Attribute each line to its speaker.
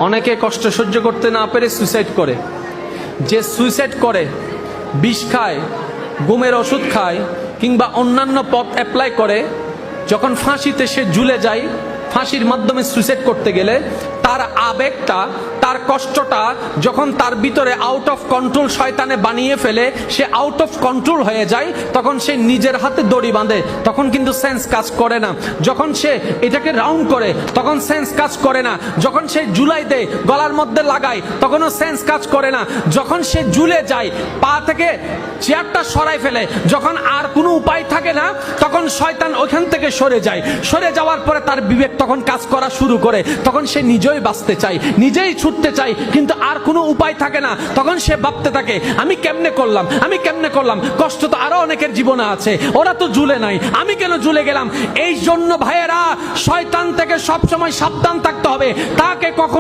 Speaker 1: অনেকে কষ্ট সহ্য করতে না পেরে সুইসাইড করে। যে সুইসাইড করে, বিষ খায়, ঘুমের ওষুধ খায়, কিংবা অন্যান্য পথ অ্যাপ্লাই করে, যখন ফাঁসিতে সে ঝুলে যায়, ফাঁসির মাধ্যমে সুইসাইড করতে গেলে তার আবেগটা, তার কষ্টটা যখন তার ভিতরে আউট অফ কন্ট্রোল শয়তানে বানিয়ে ফেলে, সে আউট অফ কন্ট্রোল হয়ে যায়, তখন সে নিজের হাতে দড়ি বাঁধে, তখন কিন্তু সেন্স কাজ করে না। যখন সে এটাকে রাউন্ড করে তখন সেন্স কাজ করে না। যখন সে ঝুলাই দেয়, গলার মধ্যে লাগায়, তখনও সেন্স কাজ করে না। যখন সে ঝুলে যায়, পা থেকে চেয়ারটা সরাই ফেলে, যখন আর কোনো উপায় থাকে না, তখন শয়তান ওইখান থেকে সরে যায়। সরে যাওয়ার পরে তার বিবেক তখন কাজ করা শুরু করে, তখন সে নিজেই বাঁচতে চায়, নিজেই ছুটতে চায়, কিন্তু আর কোনো উপায় থাকে না। তখন সে ভাবতে থাকে, আমি কেমনে করলাম, আমি কেমনে করলাম, কষ্ট তো আরো অনেকের জীবনে আছে, ওরা তো ঝুলে নাই, আমি কেন ঝুলে গেলাম। এই জন্য ভাইয়েরা, শয়তান থেকে সবসময় সাবধান থাকতে হবে। তাকে কখন